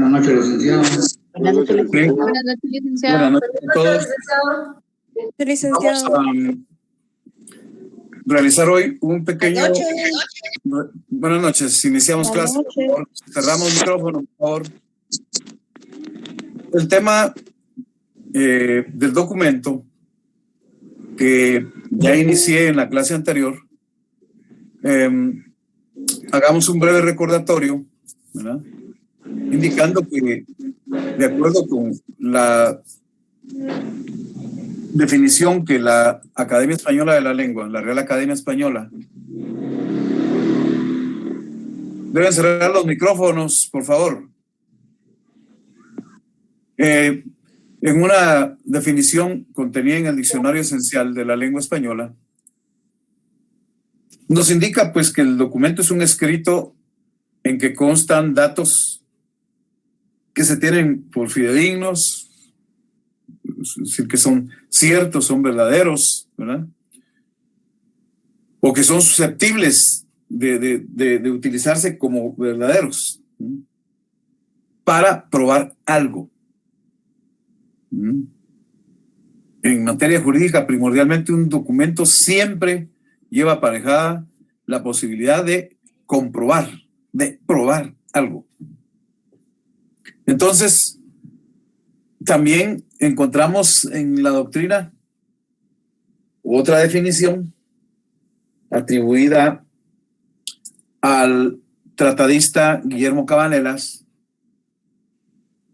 Buenas noches, licenciado. Buenas noches, licenciado. Buenas noches, licenciado. Buenas noches a todos. Licenciado. Vamos a realizar hoy un pequeño... Buenas noches, iniciamos Buenas clase. noches. Por favor. Cerramos micrófono, por favor. El tema del documento que ya inicié en la clase anterior, hagamos un breve recordatorio, ¿verdad? Indicando que, de acuerdo con la definición que la Academia Española de la Lengua, la Real Academia Española, deben cerrar los micrófonos, por favor. En una definición contenida en el Diccionario Esencial de la Lengua Española, nos indica pues que el documento es un escrito en que constan datos que se tienen por fidedignos, es decir, que son ciertos, son verdaderos, ¿verdad? O que son susceptibles de utilizarse como verdaderos, ¿sí? Para probar algo. ¿Sí? En materia jurídica, primordialmente, un documento siempre lleva aparejada la posibilidad de comprobar, de probar algo. Entonces, también encontramos en la doctrina otra definición atribuida al tratadista Guillermo Cabanelas,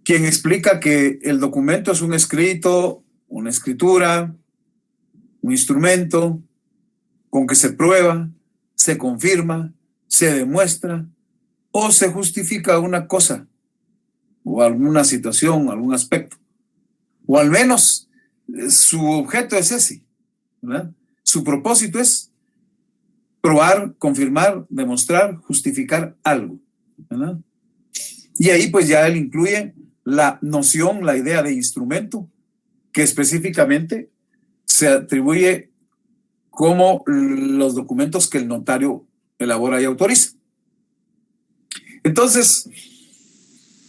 quien explica que el documento es un escrito, una escritura, un instrumento con que se prueba, se confirma, se demuestra o se justifica una cosa o alguna situación, algún aspecto. O al menos su objeto es ese, ¿verdad? Su propósito es probar, confirmar, demostrar, justificar algo, ¿verdad? Y ahí pues ya él incluye la noción, la idea de instrumento, que específicamente se atribuye como los documentos que el notario elabora y autoriza. Entonces,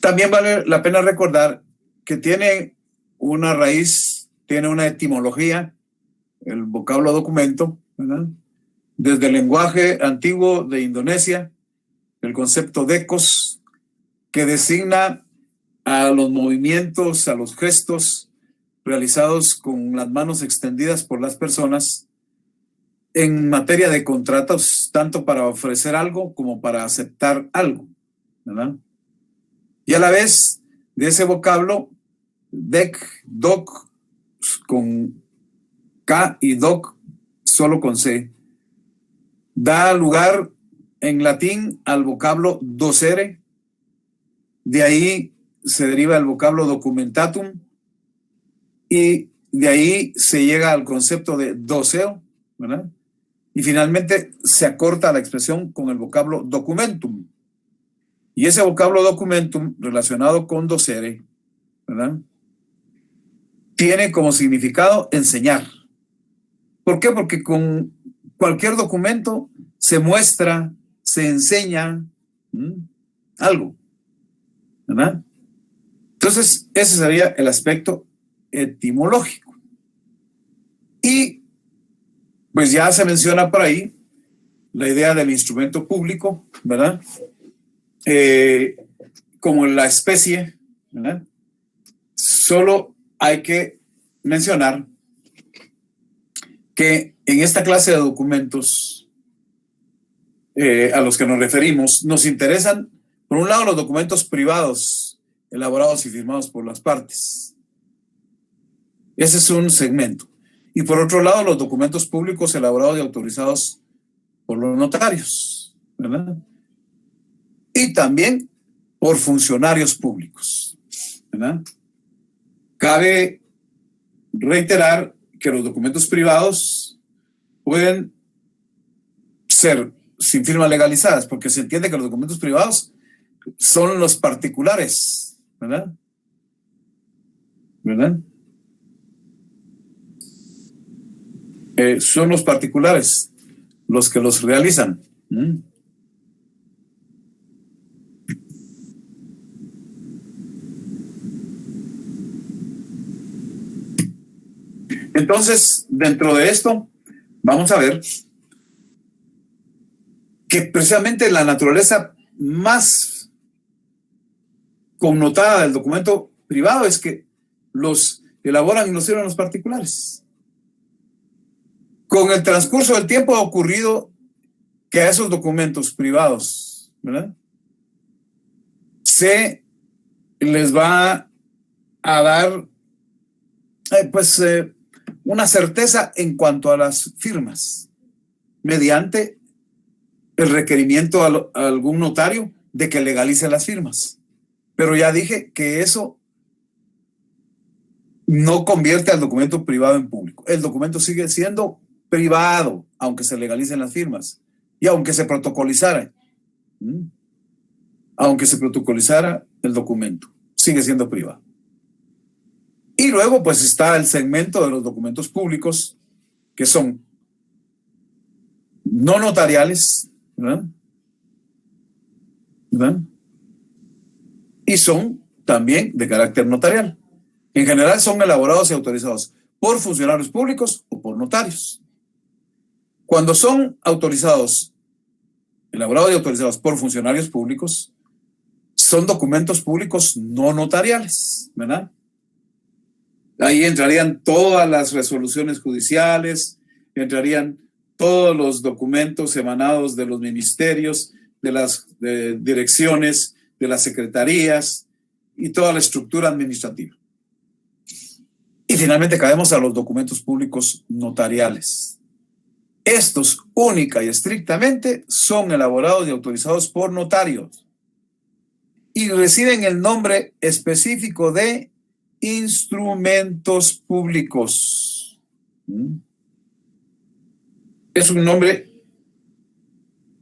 también vale la pena recordar que tiene una raíz, tiene una etimología, el vocablo documento, ¿verdad? Desde el lenguaje antiguo de Indonesia, el concepto decos, que designa a los movimientos, a los gestos realizados con las manos extendidas por las personas en materia de contratos, tanto para ofrecer algo como para aceptar algo, ¿verdad? Y a la vez de ese vocablo, dec, doc, con K y doc solo con C, da lugar en latín al vocablo docere, de ahí se deriva el vocablo documentatum y de ahí se llega al concepto de doceo, ¿verdad? Y finalmente se acorta la expresión con el vocablo documentum. Y ese vocablo documentum relacionado con docere, ¿verdad? Tiene como significado enseñar. ¿Por qué? Porque con cualquier documento se muestra, se enseña algo, ¿verdad? Entonces, ese sería el aspecto etimológico. Y pues ya se menciona por ahí la idea del instrumento público, ¿verdad? Como la especie, ¿verdad? Solo hay que mencionar que en esta clase de documentos a los que nos referimos, nos interesan, por un lado, los documentos privados elaborados y firmados por las partes. Ese es un segmento. Y por otro lado, los documentos públicos elaborados y autorizados por los notarios, ¿verdad? Y también por funcionarios públicos, ¿verdad? Cabe reiterar que los documentos privados pueden ser sin firmas legalizadas, porque se entiende que los documentos privados son los particulares, ¿verdad? ¿Verdad? Son los particulares los que los realizan. Entonces, dentro de esto, vamos a ver que precisamente la naturaleza más connotada del documento privado es que los elaboran y los sirven los particulares. Con el transcurso del tiempo ha ocurrido que a esos documentos privados, ¿verdad?, se les va a dar una certeza en cuanto a las firmas mediante el requerimiento a algún notario de que legalice las firmas. Pero ya dije que eso no convierte al documento privado en público. El documento sigue siendo privado, aunque se legalicen las firmas y aunque se protocolizara. Aunque se protocolizara el documento, sigue siendo privado. Y luego pues está el segmento de los documentos públicos que son no notariales, ¿verdad? ¿verdad? Y son también de carácter notarial. En general son elaborados y autorizados por funcionarios públicos o por notarios. Cuando son elaborados y autorizados por funcionarios públicos, son documentos públicos no notariales, ¿verdad? Ahí entrarían todas las resoluciones judiciales, entrarían todos los documentos emanados de los ministerios, de las direcciones, de las secretarías y toda la estructura administrativa. Y finalmente caemos a los documentos públicos notariales. Estos única y estrictamente son elaborados y autorizados por notarios y reciben el nombre específico de instrumentos públicos. Es un nombre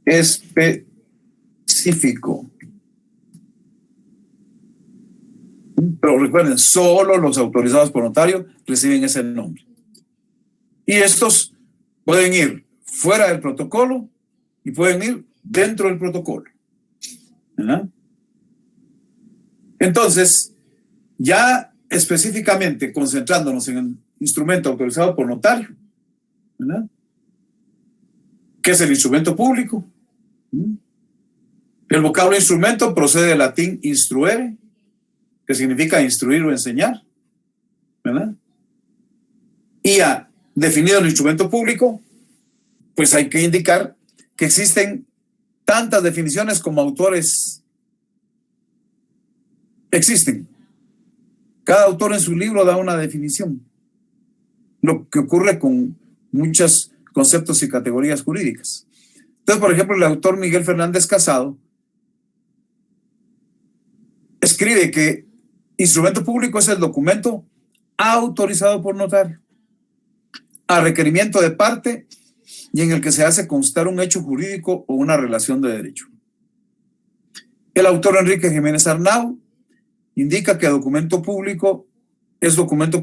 específico. Pero recuerden, solo los autorizados por notario reciben ese nombre. Y estos pueden ir fuera del protocolo y pueden ir dentro del protocolo. ¿Verdad? Entonces, ya específicamente concentrándonos en el instrumento autorizado por notario, ¿verdad?, que es el instrumento público. El vocablo instrumento procede del latín instruere, que significa instruir o enseñar, ¿verdad? Y ha definido el instrumento público, pues hay que indicar que existen tantas definiciones como autores existen. Cada autor en su libro da una definición. Lo que ocurre con muchos conceptos y categorías jurídicas. Entonces, por ejemplo, el autor Miguel Fernández Casado escribe que instrumento público es el documento autorizado por notario, a requerimiento de parte y en el que se hace constar un hecho jurídico o una relación de derecho. El autor Enrique Jiménez Arnau indica que el instrumento público es documento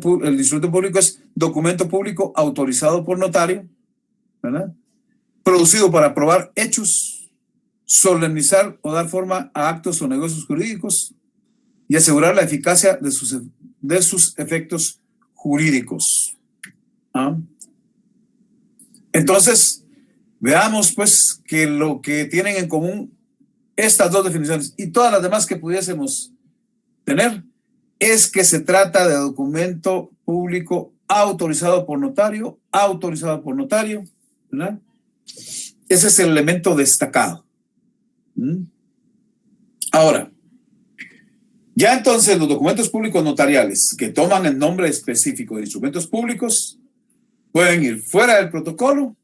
público autorizado por notario, ¿verdad?, producido para probar hechos, solemnizar o dar forma a actos o negocios jurídicos y asegurar la eficacia de sus efectos jurídicos. Entonces, veamos pues que lo que tienen en común estas dos definiciones y todas las demás que pudiésemos tener es que se trata de documento público autorizado por notario, ¿verdad? Ese es el elemento destacado. Ahora, ya entonces los documentos públicos notariales que toman el nombre específico de instrumentos públicos pueden ir fuera del protocolo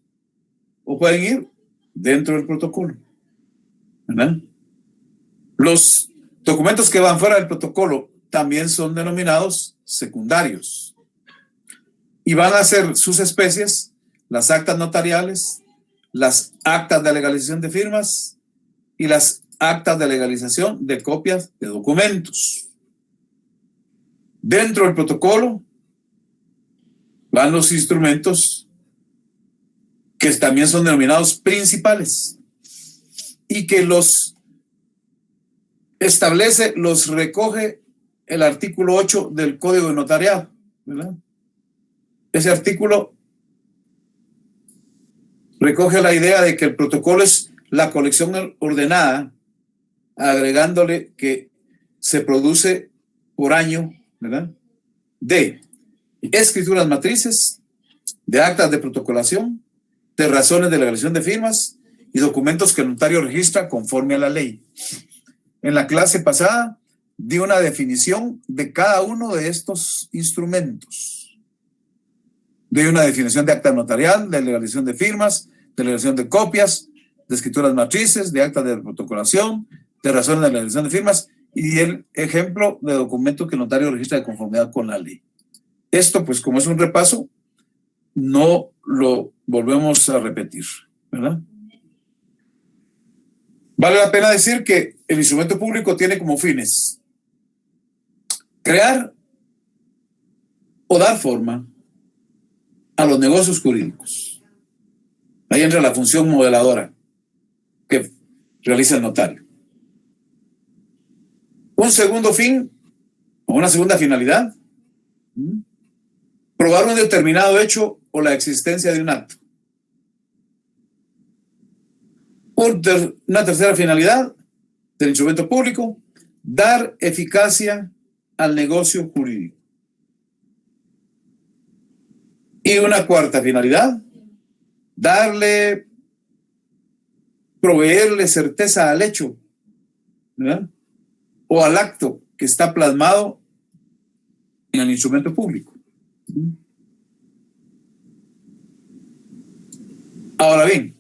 o pueden ir dentro del protocolo, ¿verdad? Los documentos que van fuera del protocolo también son denominados secundarios y van a ser sus especies las actas notariales, las actas de legalización de firmas y las actas de legalización de copias de documentos. Dentro del protocolo van los instrumentos que también son denominados principales y que los establece, los recoge el artículo 8 del Código de Notariado, ¿verdad? ese artículo recoge la idea de que el protocolo es la colección ordenada, agregándole que se produce por año, ¿verdad?, de escrituras matrices, de actas de protocolación, de razones de legalización de firmas y documentos que el notario registra conforme a la ley. En la clase pasada di una definición de cada uno de estos instrumentos. Di una definición de acta notarial, de legalización de firmas, de legalización de copias, de escrituras matrices, de actas de protocolación, de razones de legalización de firmas y el ejemplo de documento que el notario registra de conformidad con la ley. Esto, pues, como es un repaso, no lo volvemos a repetir, ¿verdad? Vale la pena decir que el instrumento público tiene como fines crear o dar forma a los negocios jurídicos. Ahí entra la función modeladora que realiza el notario. Un segundo fin o una segunda finalidad, probar un determinado hecho o la existencia de un acto. Una tercera finalidad del instrumento público, dar eficacia al negocio jurídico. Y una cuarta finalidad, proveerle certeza al hecho, ¿verdad?, o al acto que está plasmado en el instrumento público. Ahora bien,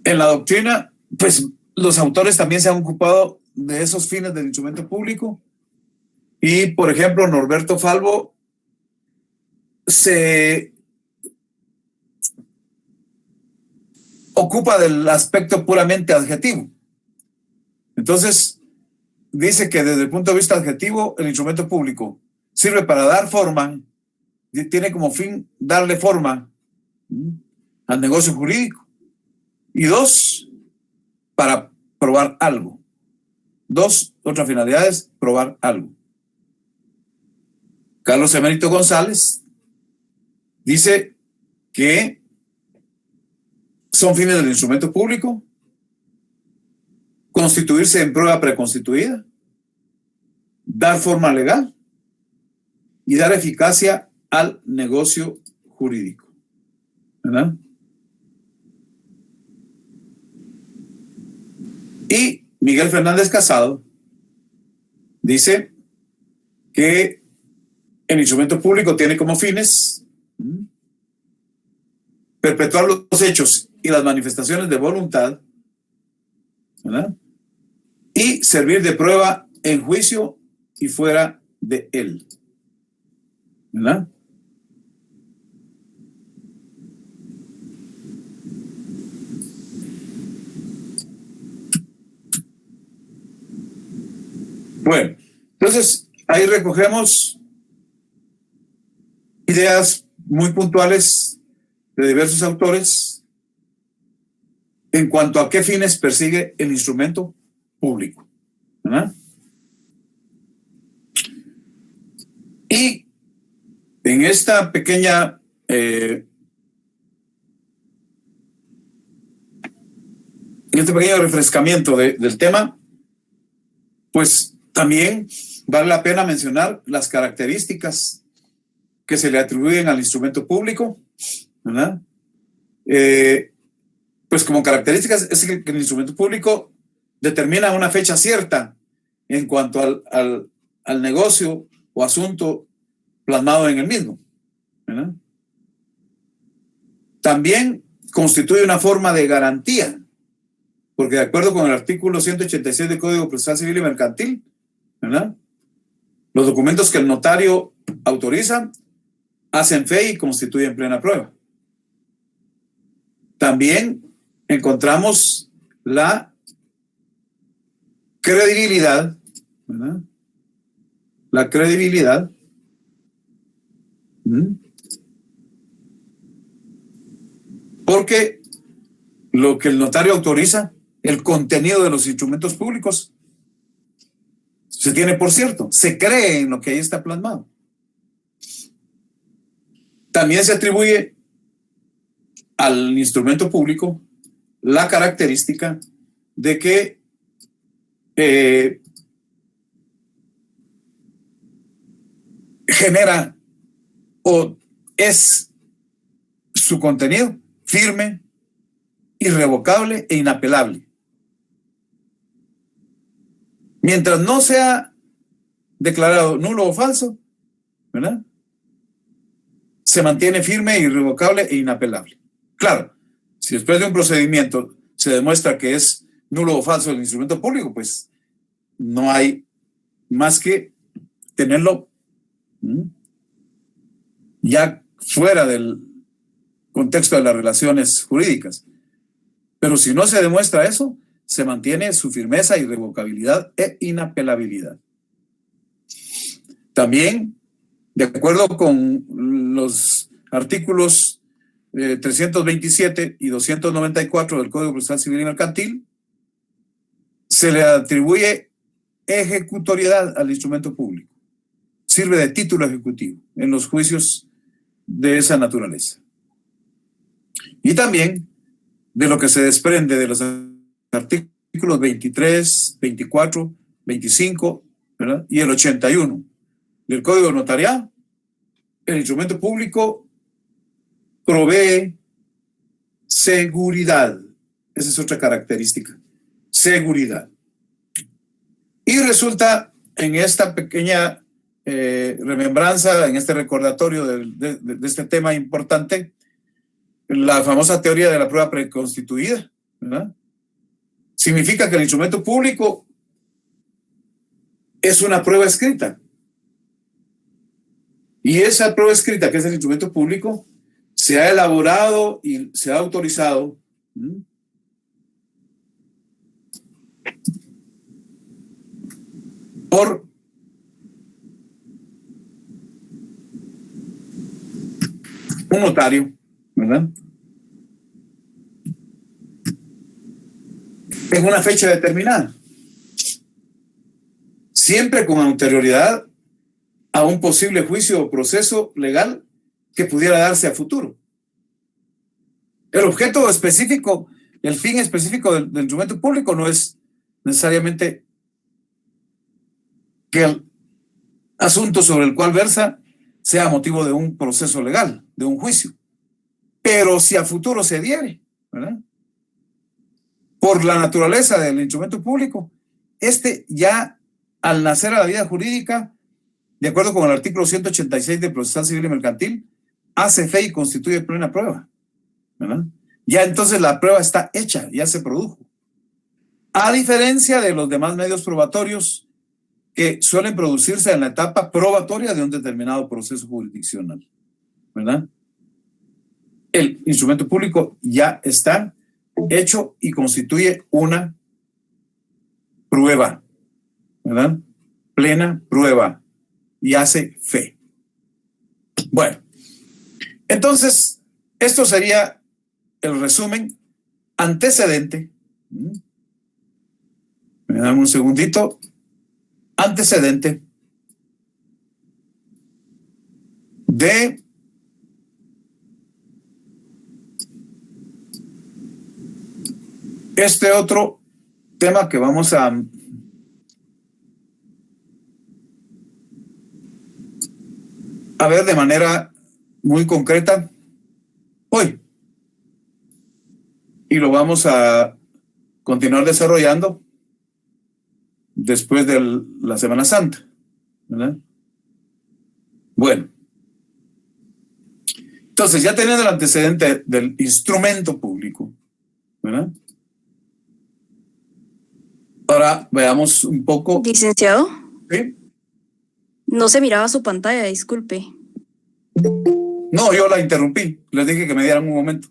en la doctrina, pues los autores también se han ocupado de esos fines del instrumento público y, por ejemplo, Norberto Falvo se ocupa del aspecto puramente adjetivo. Entonces, dice que desde el punto de vista adjetivo, el instrumento público sirve para dar forma, tiene como fin darle forma al negocio jurídico. Y dos, para probar algo. Dos, otras finalidades, probar algo. Carlos Emérito González dice que son fines del instrumento público constituirse en prueba preconstituida, dar forma legal y dar eficacia al negocio jurídico, ¿verdad? Y Miguel Fernández Casado dice que el instrumento público tiene como fines perpetuar los hechos y las manifestaciones de voluntad, ¿verdad?, y servir de prueba en juicio y fuera de él, ¿verdad? Bueno, entonces ahí recogemos ideas muy puntuales de diversos autores en cuanto a qué fines persigue el instrumento público, ¿verdad? Y en esta pequeña en este pequeño refrescamiento del tema, pues también vale la pena mencionar las características que se le atribuyen al instrumento público, ¿verdad? Pues como características es que el instrumento público determina una fecha cierta en cuanto al negocio o asunto plasmado en el mismo, ¿verdad? También constituye una forma de garantía, porque de acuerdo con el artículo 186 del Código Procesal Civil y Mercantil, ¿verdad?, los documentos que el notario autoriza hacen fe y constituyen plena prueba. También encontramos la credibilidad, ¿verdad?, la credibilidad porque lo que el notario autoriza, el contenido de los instrumentos públicos, se tiene por cierto, se cree en lo que ahí está plasmado. También se atribuye al instrumento público la característica de que genera o es su contenido firme, irrevocable e inapelable. Mientras no sea declarado nulo o falso, ¿verdad?, se mantiene firme, irrevocable e inapelable. Claro, si después de un procedimiento se demuestra que es nulo o falso el instrumento público, pues no hay más que tenerlo ya fuera del contexto de las relaciones jurídicas. Pero si no se demuestra eso, se mantiene su firmeza, irrevocabilidad e inapelabilidad. También, de acuerdo con los artículos 327 y 294 del Código Procesal Civil y Mercantil, se le atribuye ejecutoriedad al instrumento público. Sirve de título ejecutivo en los juicios de esa naturaleza. Y también de lo que se desprende de los artículos 23, 24, 25, ¿verdad?, y el 81 del Código Notarial, el instrumento público provee seguridad. Esa es otra característica. Seguridad. Y resulta en esta pequeña remembranza, en este recordatorio de este tema importante, la famosa teoría de la prueba preconstituida, ¿verdad? Significa que el instrumento público es una prueba escrita. Y esa prueba escrita, que es el instrumento público, se ha elaborado y se ha autorizado por un notario, ¿verdad?, en una fecha determinada, siempre con anterioridad a un posible juicio o proceso legal que pudiera darse a futuro. El objeto específico, el fin específico del instrumento público no es necesariamente que el asunto sobre el cual versa sea motivo de un proceso legal, de un juicio. Pero si a futuro se diere, ¿verdad?, por la naturaleza del instrumento público, ya al nacer a la vida jurídica, de acuerdo con el artículo 186 del Procesal Civil y Mercantil, hace fe y constituye plena prueba, ¿verdad? Ya entonces la prueba está hecha, ya se produjo. A diferencia de los demás medios probatorios que suelen producirse en la etapa probatoria de un determinado proceso jurisdiccional, ¿verdad? El instrumento público ya está hecho y constituye una prueba, ¿verdad? Plena prueba, y hace fe. Bueno, entonces, esto sería el resumen antecedente. Me dan un segundito. Antecedente de este otro tema que vamos a ver de manera muy concreta hoy. Y lo vamos a continuar desarrollando después de la Semana Santa, ¿verdad? Bueno. Entonces, ya teniendo el antecedente del instrumento público, ¿verdad? Ahora veamos un poco. Licenciado, ¿Sí? no se miraba su pantalla, disculpe. No, yo la interrumpí. Les dije que me dieran un momento.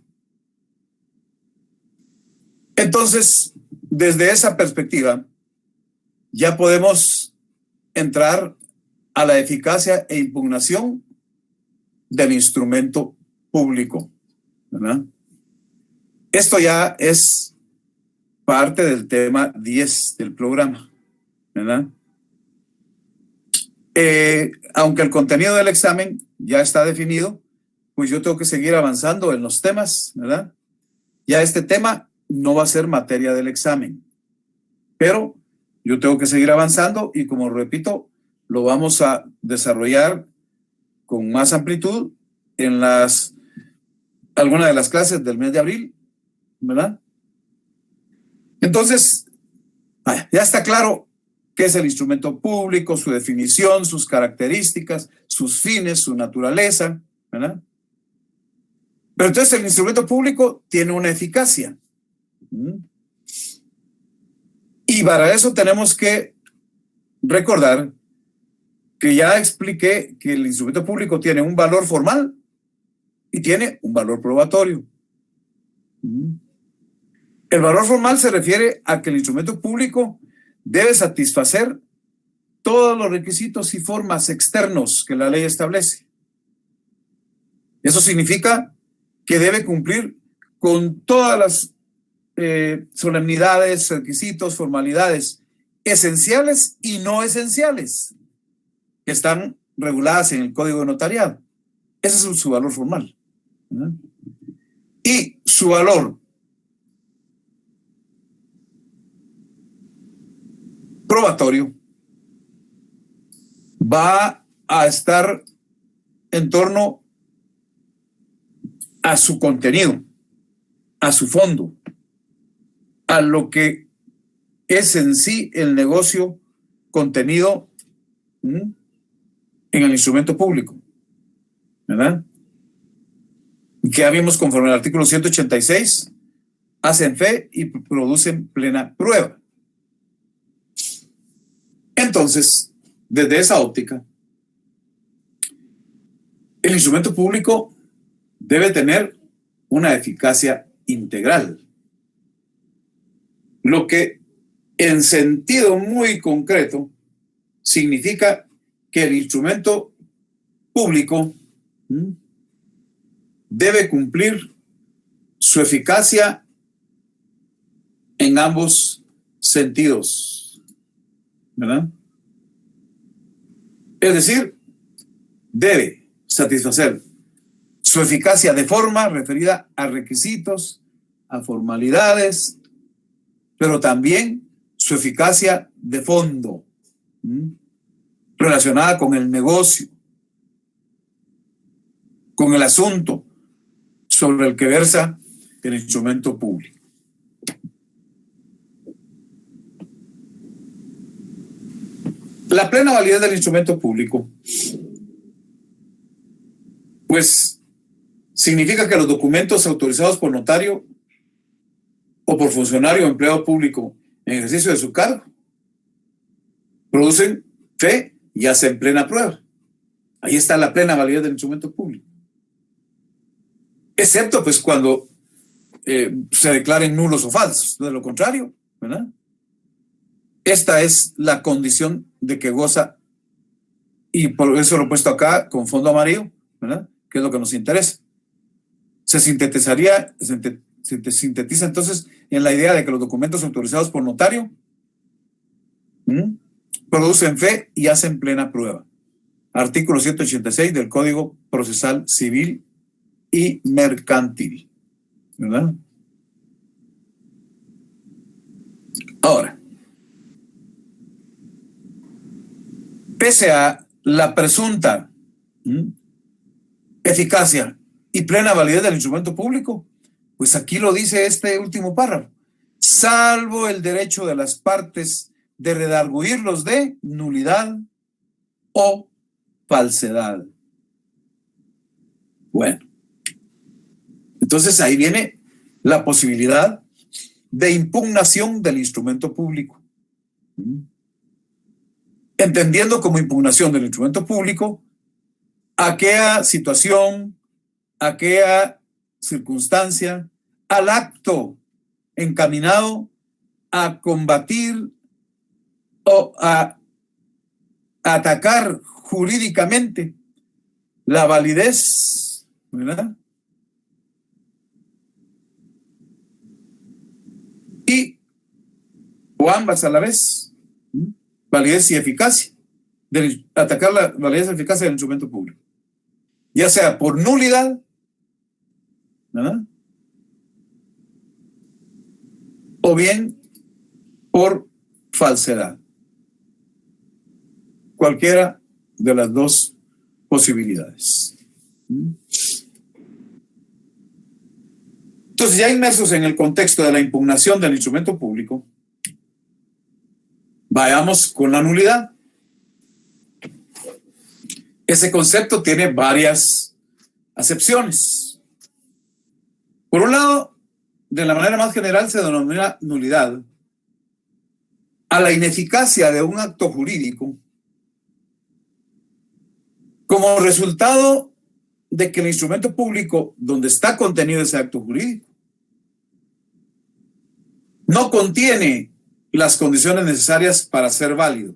Entonces, desde esa perspectiva, ya podemos entrar a la eficacia e impugnación del instrumento público, ¿verdad? Esto ya es parte del tema 10 del programa, ¿verdad? Aunque el contenido del examen ya está definido, pues yo tengo que seguir avanzando en los temas, ¿verdad? Ya este tema no va a ser materia del examen, pero yo tengo que seguir avanzando y, como repito, lo vamos a desarrollar con más amplitud en algunas de las clases del mes de abril, ¿verdad? Entonces, ya está claro qué es el instrumento público, su definición, sus características, sus fines, su naturaleza, ¿verdad? Pero entonces el instrumento público tiene una eficacia. Y para eso tenemos que recordar que ya expliqué que el instrumento público tiene un valor formal y tiene un valor probatorio. El valor formal se refiere a que el instrumento público debe satisfacer todos los requisitos y formas externos que la ley establece. Eso significa que debe cumplir con todas las solemnidades, requisitos, formalidades esenciales y no esenciales que están reguladas en el Código de Notariado. Ese es su valor formal. Y su valor probatorio va a estar en torno a su contenido, a su fondo, a lo que es en sí el negocio contenido en el instrumento público, ¿verdad? Que ya vimos conforme al artículo 186, hacen fe y producen plena prueba. Entonces, desde esa óptica, el instrumento público debe tener una eficacia integral, lo que en sentido muy concreto significa que el instrumento público debe cumplir su eficacia en ambos sentidos, ¿verdad? Es decir, debe satisfacer su eficacia de forma referida a requisitos, a formalidades, pero también su eficacia de fondo, relacionada con el negocio, con el asunto sobre el que versa el instrumento público. La plena validez del instrumento público, pues, significa que los documentos autorizados por notario o por funcionario o empleado público en ejercicio de su cargo producen fe y hacen plena prueba. Ahí está la plena validez del instrumento público. Excepto, pues, cuando se declaren nulos o falsos. De lo contrario, ¿verdad? Esta es la condición de que goza, y por eso lo he puesto acá con fondo amarillo, ¿verdad? Que es lo que nos interesa. Se sintetiza entonces en la idea de que los documentos autorizados por notario producen fe y hacen plena prueba. Artículo 186 del Código Procesal Civil y Mercantil, ¿verdad? Ahora, pese a la presunta eficacia y plena validez del instrumento público, pues aquí lo dice este último párrafo: salvo el derecho de las partes de redarguirlos de nulidad o falsedad. Bueno, entonces ahí viene la posibilidad de impugnación del instrumento público. Entendiendo como impugnación del instrumento público aquella situación, aquella circunstancia, al acto encaminado a combatir o a atacar jurídicamente la validez, ¿verdad? Y o ambas a la vez, validez y eficacia, atacar la validez y eficacia del instrumento público, ya sea por nulidad ¿verdad? O bien por falsedad. Cualquiera de las dos posibilidades. Entonces, ya inmersos en el contexto de la impugnación del instrumento público, vayamos con la nulidad. Ese concepto tiene varias acepciones. Por un lado, de la manera más general se denomina nulidad a la ineficacia de un acto jurídico como resultado de que el instrumento público donde está contenido ese acto jurídico no contiene las condiciones necesarias para ser válido,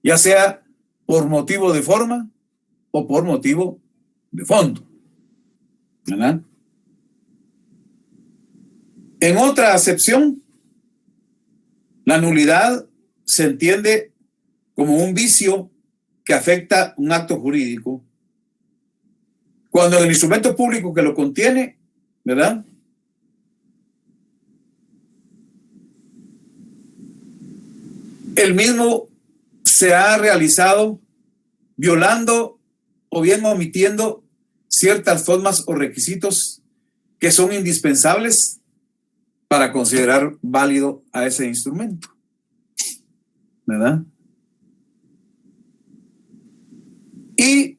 ya sea por motivo de forma o por motivo de fondo, ¿verdad? En otra acepción, la nulidad se entiende como un vicio que afecta un acto jurídico cuando el instrumento público que lo contiene, ¿verdad?, el mismo se ha realizado violando o bien omitiendo ciertas formas o requisitos que son indispensables para considerar válido a ese instrumento, ¿verdad? Y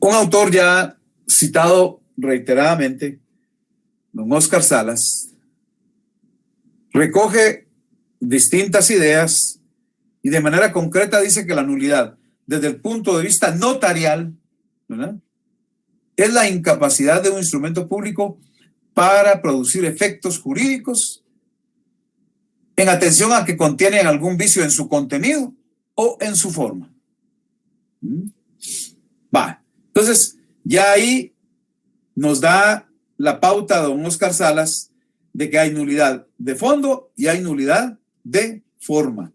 un autor ya citado reiteradamente, don Óscar Salas, recoge distintas ideas y de manera concreta dice que la nulidad, desde el punto de vista notarial, ¿verdad?, es la incapacidad de un instrumento público para producir efectos jurídicos en atención a que contienen algún vicio en su contenido o en su forma. Va. Entonces, ya ahí nos da la pauta don Óscar Salas de que hay nulidad de fondo y hay nulidad de forma.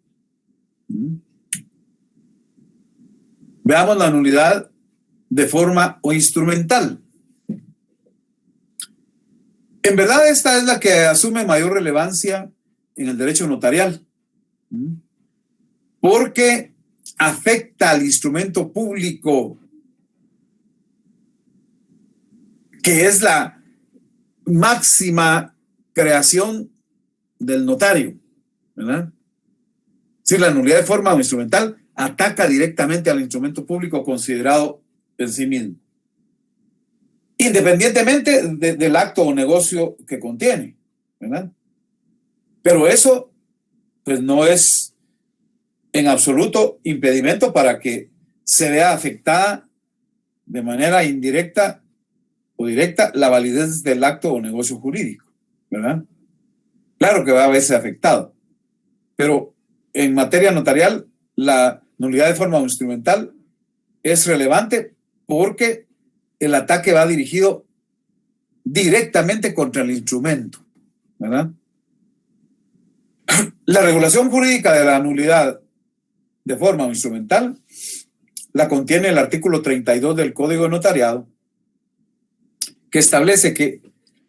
Veamos la nulidad de forma o instrumental. En verdad, esta es la que asume mayor relevancia en el derecho notarial, porque afecta al instrumento público, que es la máxima creación del notario, ¿verdad? Si la nulidad de forma o instrumental ataca directamente al instrumento público considerado en sí mismo, independientemente del acto o negocio que contiene, ¿verdad? Pero eso, pues, no es en absoluto impedimento para que se vea afectada de manera indirecta o directa la validez del acto o negocio jurídico, ¿verdad? Claro que va a verse afectado, pero en materia notarial la nulidad de forma o instrumental es relevante porque el ataque va dirigido directamente contra el instrumento, ¿verdad? La regulación jurídica de la nulidad de forma o instrumental la contiene el artículo 32 del Código de Notariado, que establece que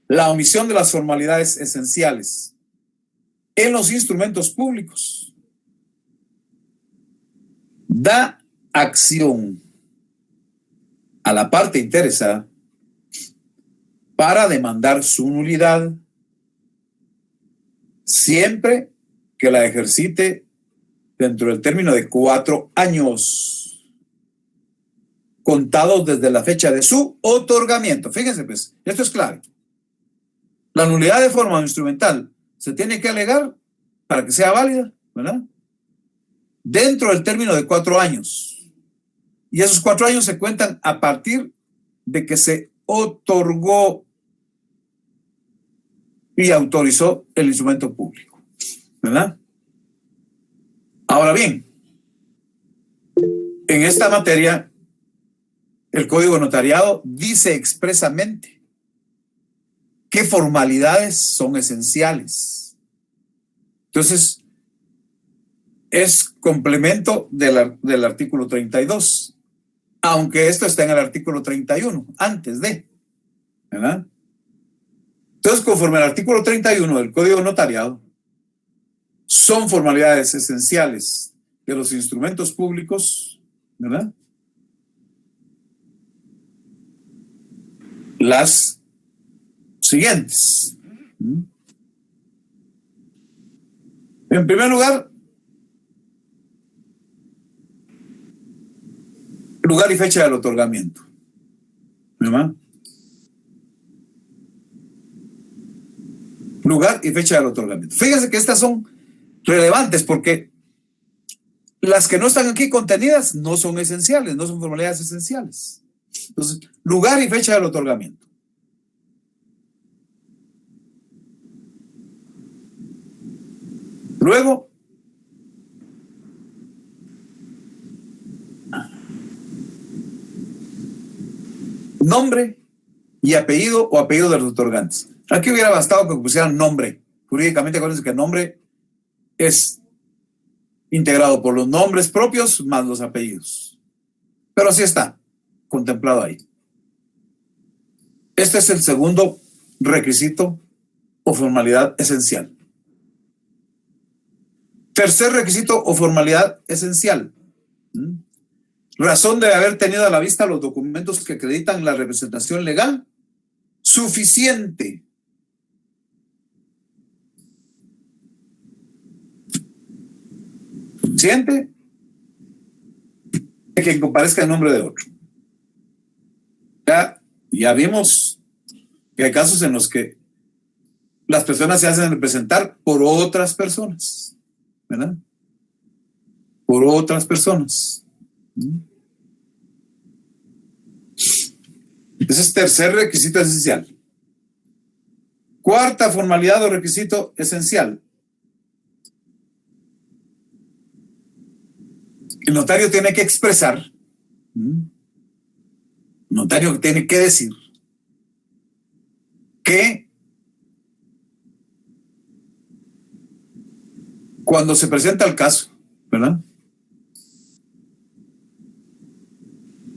la omisión de las formalidades esenciales en los instrumentos públicos da acción a la parte interesada para demandar su nulidad siempre que la ejercite dentro del término de 4 años contados desde la fecha de su otorgamiento. Fíjense, pues, esto es clave. La nulidad de forma o instrumental se tiene que alegar para que sea válida, ¿verdad?, dentro del término de 4 años. Y esos 4 años se cuentan a partir de que se otorgó y autorizó el instrumento público, ¿verdad? Ahora bien, en esta materia, el Código de Notariado dice expresamente qué formalidades son esenciales. Entonces, es complemento del artículo 32. aunque esto está en el artículo 31, antes de, ¿verdad? Entonces, conforme al artículo 31 del Código Notariado, son formalidades esenciales de los instrumentos públicos, ¿verdad? Las siguientes. En primer lugar, lugar y fecha del otorgamiento, ¿verdad? Lugar y fecha del otorgamiento. Fíjense que estas son relevantes porque las que no están aquí contenidas no son esenciales, no son formalidades esenciales. Entonces, lugar y fecha del otorgamiento. Luego, nombre y apellido o apellido de los otorgantes. Aquí hubiera bastado que pusieran nombre. Jurídicamente, acuérdense que el nombre es integrado por los nombres propios más los apellidos. Pero así está, contemplado ahí. Este es el segundo requisito o formalidad esencial. Tercer requisito o formalidad esencial. Razón de haber tenido a la vista los documentos que acreditan la representación legal suficiente. Suficiente de que comparezca el nombre de otro. Ya vimos que hay casos en los que las personas se hacen representar por otras personas, ¿verdad? Por otras personas. Ese es tercer requisito esencial. Cuarta formalidad o requisito esencial. El notario tiene que expresar, el notario tiene que decir que cuando se presenta el caso, ¿verdad?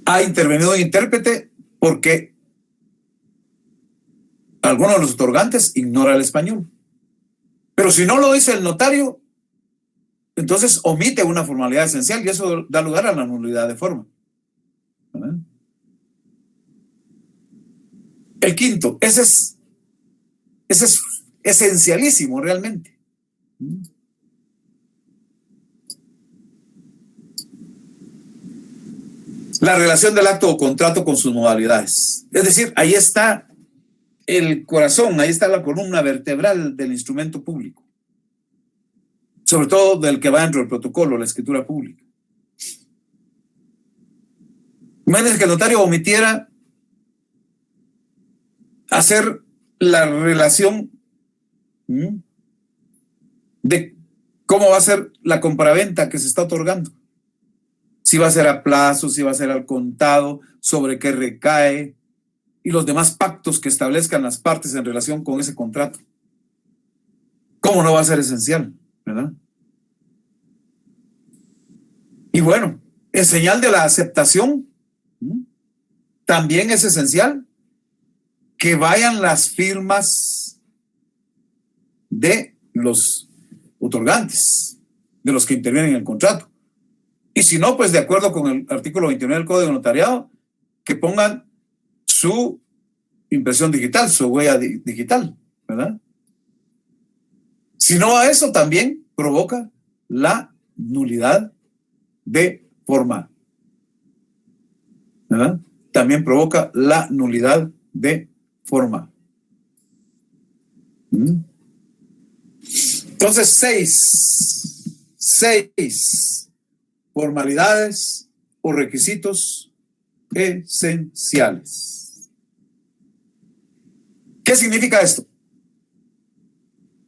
Ha intervenido un intérprete porque alguno de los otorgantes ignora el español. Pero si no lo dice el notario, entonces omite una formalidad esencial y eso da lugar a la nulidad de forma. ¿Verdad? El quinto, ese es esencialísimo realmente. La relación del acto o contrato con sus modalidades. Es decir, ahí está el corazón, ahí está la columna vertebral del instrumento público. Sobre todo del que va dentro del protocolo, la escritura pública. Imagínense que el notario omitiera hacer la relación de cómo va a ser la compraventa que se está otorgando. Si va a ser a plazo, si va a ser al contado, sobre qué recae y los demás pactos que establezcan las partes en relación con ese contrato. ¿Cómo no va a ser esencial? ¿Verdad? Y bueno, en señal de la aceptación, también es esencial que vayan las firmas de los otorgantes, de los que intervienen en el contrato. Y si no, pues de acuerdo con el artículo 29 del Código de Notariado, que pongan su impresión digital, su huella digital, ¿verdad? Si no, a eso también provoca la nulidad de forma, ¿verdad? También provoca la nulidad de forma. Entonces, seis formalidades o requisitos esenciales. ¿Qué significa esto?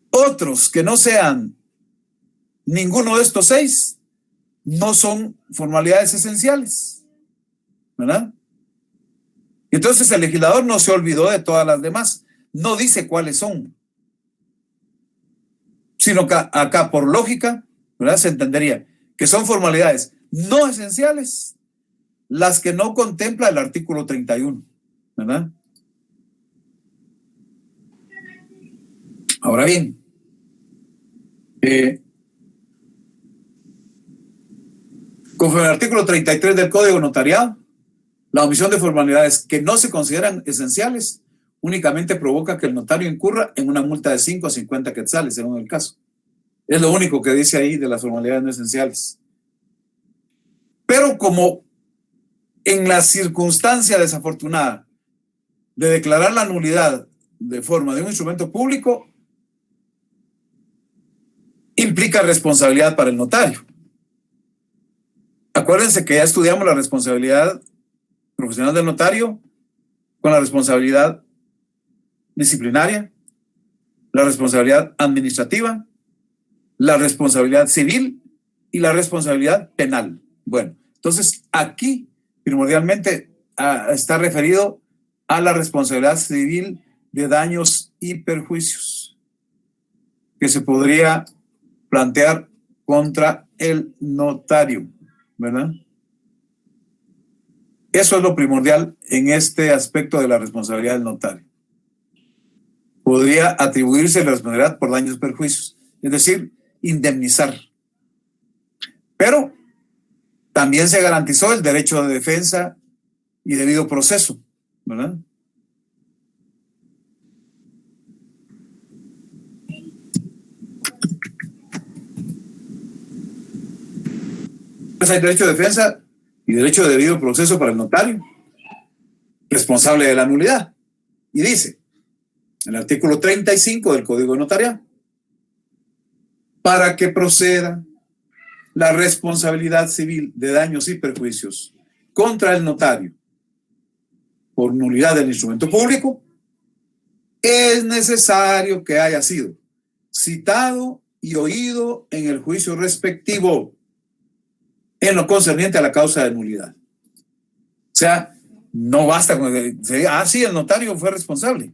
Otros que no sean ninguno de estos 6 no son formalidades esenciales, ¿verdad? Entonces el legislador no se olvidó de todas las demás, no dice cuáles son, sino que acá por lógica, ¿verdad? Se entendería que son formalidades no esenciales las que no contempla el artículo 31, ¿verdad? Ahora bien, conforme al artículo 33 del Código Notariado, la omisión de formalidades que no se consideran esenciales únicamente provoca que el notario incurra en una multa de 5 a 50 quetzales, según el caso. Es lo único que dice ahí de las formalidades no esenciales. Pero como en la circunstancia desafortunada de declarar la nulidad de forma de un instrumento público, implica responsabilidad para el notario. Acuérdense que ya estudiamos la responsabilidad profesional del notario con la responsabilidad disciplinaria, la responsabilidad administrativa, la responsabilidad civil y la responsabilidad penal. Bueno, entonces aquí primordialmente está referido a la responsabilidad civil de daños y perjuicios que se podría plantear contra el notario, ¿verdad? Eso es lo primordial en este aspecto de la responsabilidad del notario. Podría atribuirse la responsabilidad por daños y perjuicios, es decir, indemnizar. Pero también se garantizó el derecho de defensa y debido proceso, ¿verdad? Pues hay derecho de defensa y derecho de debido proceso para el notario responsable de la nulidad. Y dice, en el artículo 35 del Código Notarial, para que proceda la responsabilidad civil de daños y perjuicios contra el notario por nulidad del instrumento público, es necesario que haya sido citado y oído en el juicio respectivo en lo concerniente a la causa de nulidad. O sea, no basta con que se diga, sí, el notario fue responsable,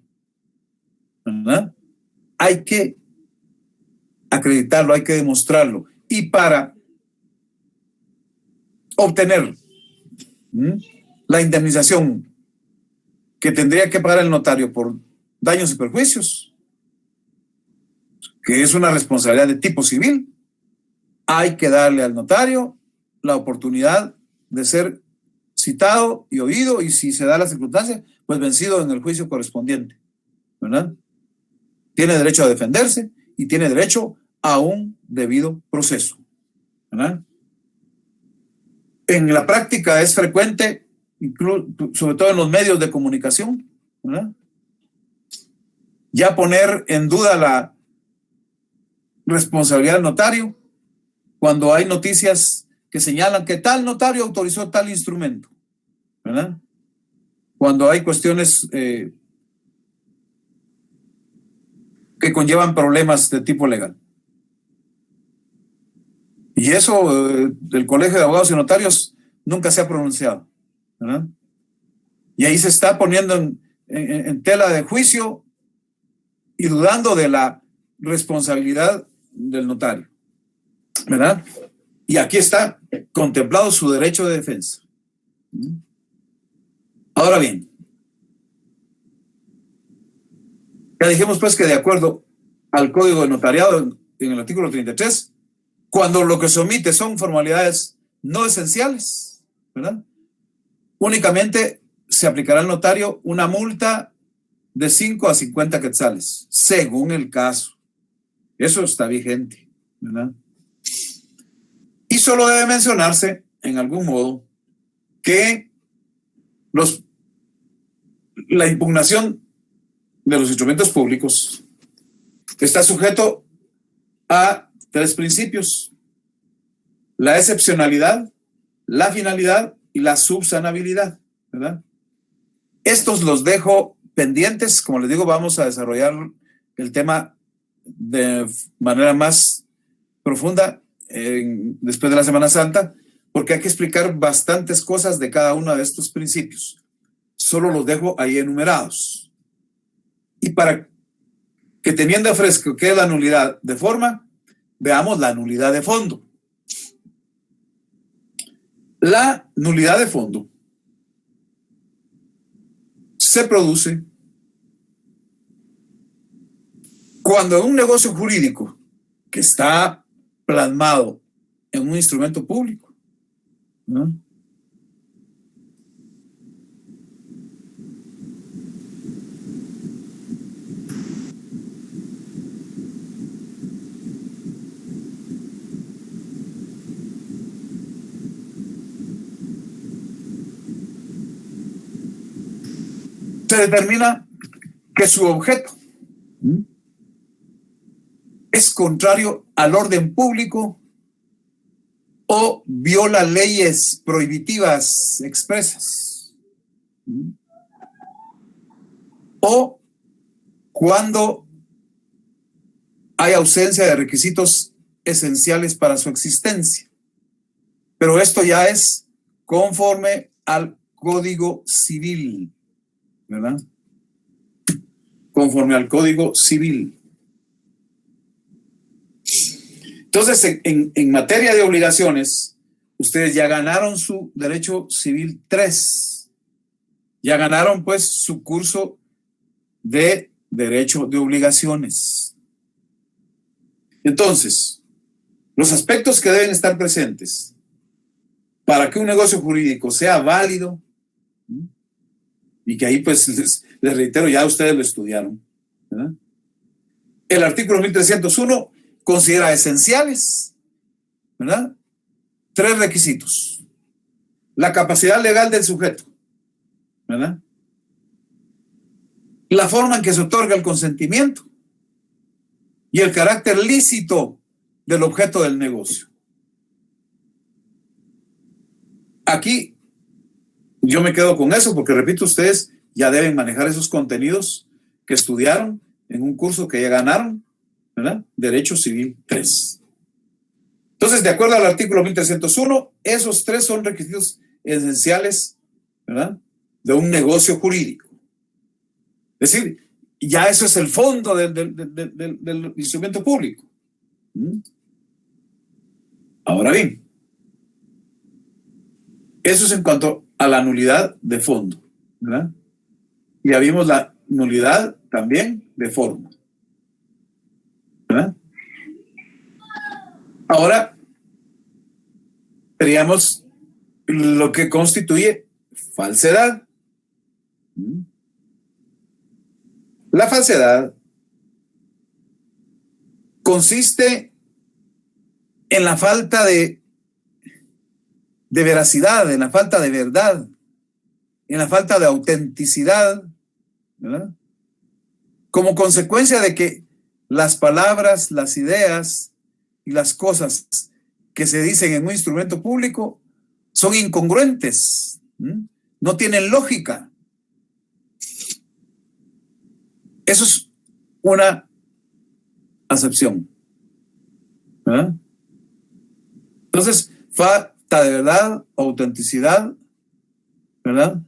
¿verdad? Hay que acreditarlo, hay que demostrarlo. Y para obtener la indemnización que tendría que pagar el notario por daños y perjuicios, que es una responsabilidad de tipo civil, hay que darle al notario la oportunidad de ser citado y oído, y si se da la circunstancia, pues vencido en el juicio correspondiente, ¿verdad? Tiene derecho a defenderse y tiene derecho a un debido proceso, ¿verdad? En la práctica es frecuente, sobre todo en los medios de comunicación, ¿verdad?, ya poner en duda la responsabilidad del notario cuando hay noticias que señalan que tal notario autorizó tal instrumento, ¿verdad? Cuando hay cuestiones que conllevan problemas de tipo legal. Y eso el Colegio de Abogados y Notarios nunca se ha pronunciado, ¿verdad? Y ahí se está poniendo en tela de juicio y dudando de la responsabilidad del notario, ¿verdad? Y aquí está contemplado su derecho de defensa. Ahora bien, ya dijimos pues que de acuerdo al Código de Notariado en el artículo 33, cuando lo que se omite son formalidades no esenciales, ¿verdad?, únicamente se aplicará al notario una multa de 5 a 50 quetzales, según el caso. Eso está vigente, ¿verdad? Y solo debe mencionarse, en algún modo, que la impugnación de los instrumentos públicos está sujeto a 3 principios: la excepcionalidad, la finalidad y la subsanabilidad, ¿verdad? Estos los dejo pendientes. Como les digo, vamos a desarrollar el tema de manera más profunda después de la Semana Santa, porque hay que explicar bastantes cosas de cada uno de estos principios. Solo los dejo ahí enumerados. Y para que teniendo fresco qué es la nulidad de forma, veamos la nulidad de fondo. La nulidad de fondo se produce cuando un negocio jurídico que está plasmado en un instrumento público, ¿no?, se determina que su objeto es contrario al orden público o viola leyes prohibitivas expresas, o cuando hay ausencia de requisitos esenciales para su existencia. Pero esto ya es conforme al Código Civil, ¿verdad? Conforme al Código Civil. Entonces, en materia de obligaciones, ustedes ya ganaron su Derecho Civil 3. Ya ganaron, pues, su curso de Derecho de Obligaciones. Entonces, los aspectos que deben estar presentes para que un negocio jurídico sea válido, y que ahí, pues, les reitero, ya ustedes lo estudiaron, ¿verdad? El artículo 1301 considera esenciales, ¿verdad?, 3 requisitos: la capacidad legal del sujeto, ¿verdad?, la forma en que se otorga el consentimiento y el carácter lícito del objeto del negocio. Aquí yo me quedo con eso porque, repito, ustedes ya deben manejar esos contenidos que estudiaron en un curso que ya ganaron, ¿verdad?, Derecho Civil 3. Entonces, de acuerdo al artículo 1301, esos 3 son requisitos esenciales, ¿verdad?, de un negocio jurídico. Es decir, ya eso es el fondo del instrumento público. Ahora bien, eso es en cuanto a la nulidad de fondo, ¿verdad? Ya vimos la nulidad también de forma, ¿verdad? Ahora veríamos lo que constituye falsedad. La falsedad consiste en la falta de veracidad, en la falta de verdad, en la falta de autenticidad, ¿verdad?, como consecuencia de que las palabras, las ideas y las cosas que se dicen en un instrumento público son incongruentes, no tienen lógica. Eso es una acepción, ¿verdad? Entonces, falta de verdad, autenticidad, ¿verdad?,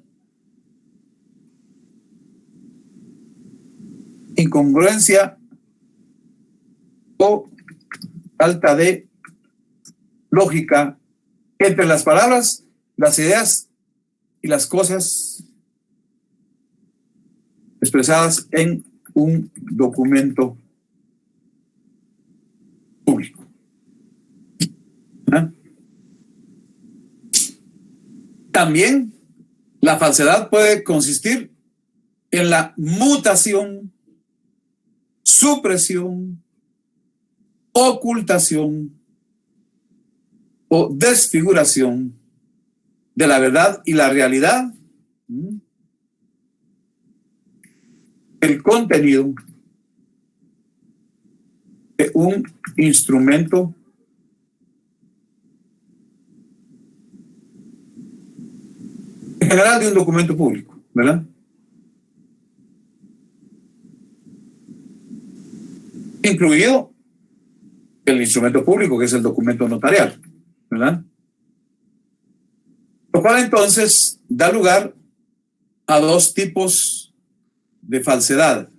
incongruencia o falta de lógica entre las palabras, las ideas y las cosas expresadas en un documento público. ¿Ah? También la falsedad puede consistir en la mutación, supresión, ocultación o desfiguración de la verdad y la realidad, el contenido de un instrumento en general, de un documento público, ¿verdad? Incluido el instrumento público, que es el documento notarial, ¿verdad? Lo cual entonces da lugar a 2 tipos de falsedad.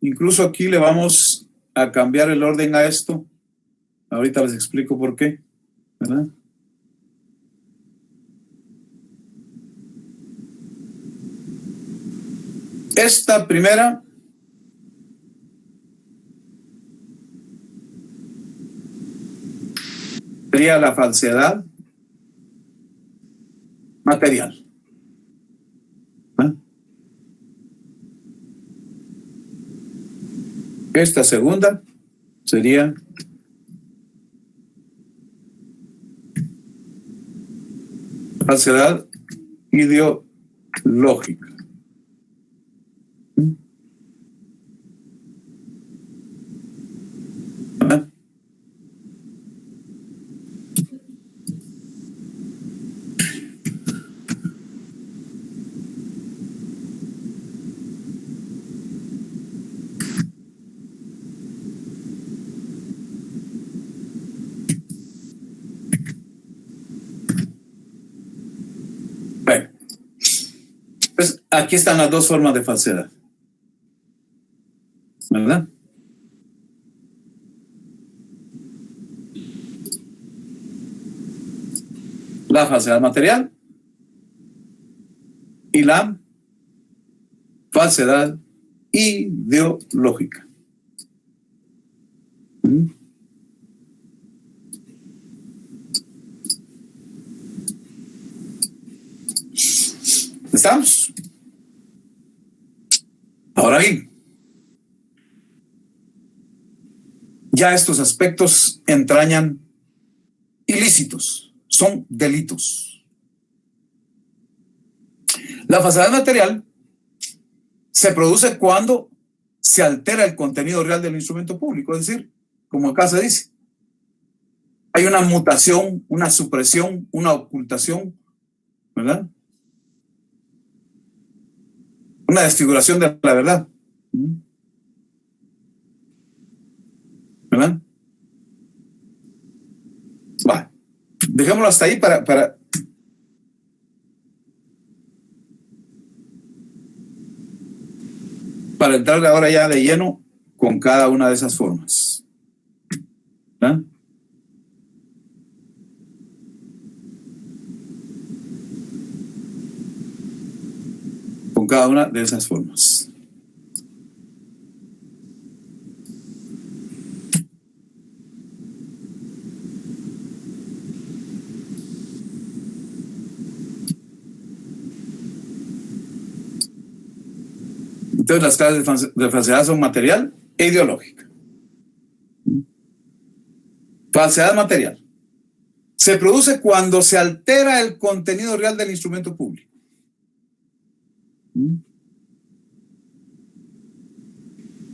Incluso aquí le vamos a cambiar el orden a esto. Ahorita les explico por qué, ¿verdad? Esta primera sería la falsedad material. Esta segunda sería falsedad ideológica. Bueno, pues aquí están las dos formas de falsedad, ¿verdad? La falsedad material y la falsedad ideológica. ¿Estamos? Ahora bien, ya estos aspectos entrañan ilícitos, son delitos. La falsedad material se produce cuando se altera el contenido real del instrumento público, es decir, como acá se dice, hay una mutación, una supresión, una ocultación, ¿verdad? Una desfiguración de la verdad, ¿verdad? Bueno, dejémoslo hasta ahí para entrar ahora ya de lleno con cada una de esas formas, ¿verdad? Con cada una de esas formas. Entonces las clases de falsedad son material e ideológica. Falsedad material se produce cuando se altera el contenido real del instrumento público.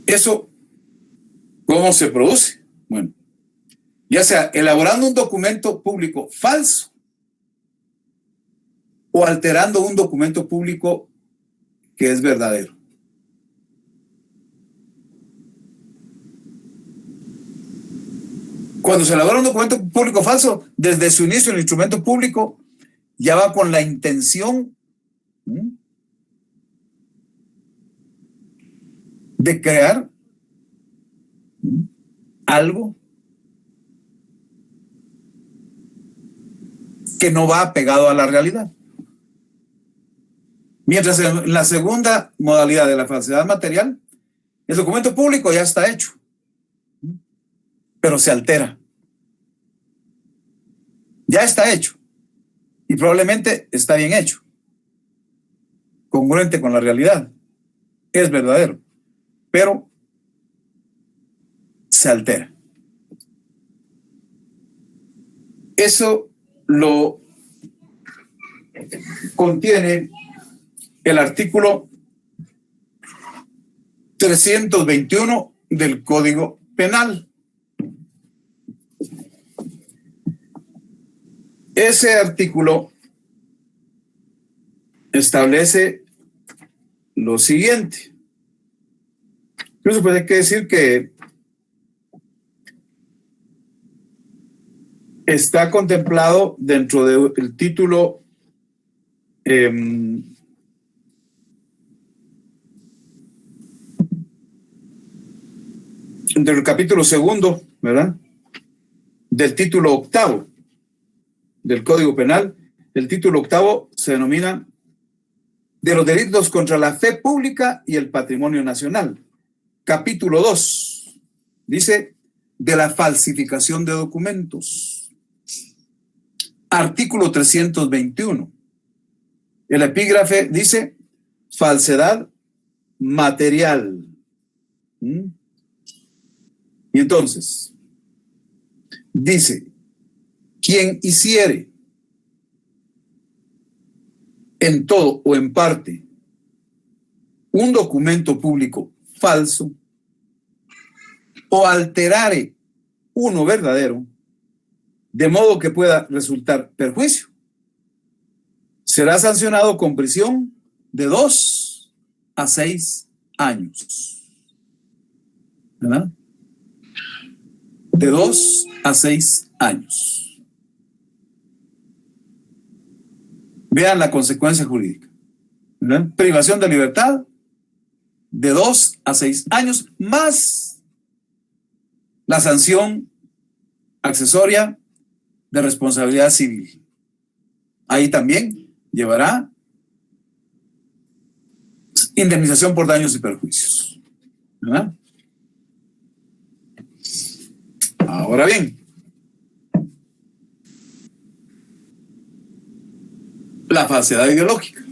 ¿Eso cómo se produce? Bueno, ya sea elaborando un documento público falso o alterando un documento público que es verdadero. Cuando se elabora un documento público falso, desde su inicio el instrumento público ya va con la intención de crear algo que no va pegado a la realidad. Mientras en la segunda modalidad de la falsedad material, el documento público ya está hecho, pero se altera. Ya está hecho y probablemente está bien hecho, congruente con la realidad, es verdadero, pero se altera. Eso lo contiene el artículo 321 del Código Penal. Ese artículo establece lo siguiente. Incluso pues hay que decir que está contemplado dentro del título dentro del capítulo segundo, ¿verdad? Del título octavo del Código Penal. El título octavo se denomina de los delitos contra la fe pública y el patrimonio nacional. Capítulo 2 dice de la falsificación de documentos. Artículo 321. El epígrafe dice falsedad material. Y entonces dice: quien hiciere en todo o en parte un documento público falso o alterare uno verdadero, de modo que pueda resultar perjuicio, será sancionado con prisión de 2 a 6 años. ¿Verdad? De 2 a 6 años. Vean la consecuencia jurídica. ¿Verdad? Privación de libertad de 2 a 6 años, más la sanción accesoria de responsabilidad civil. Ahí también llevará indemnización por daños y perjuicios. ¿Verdad? Ahora bien, la falsedad ideológica.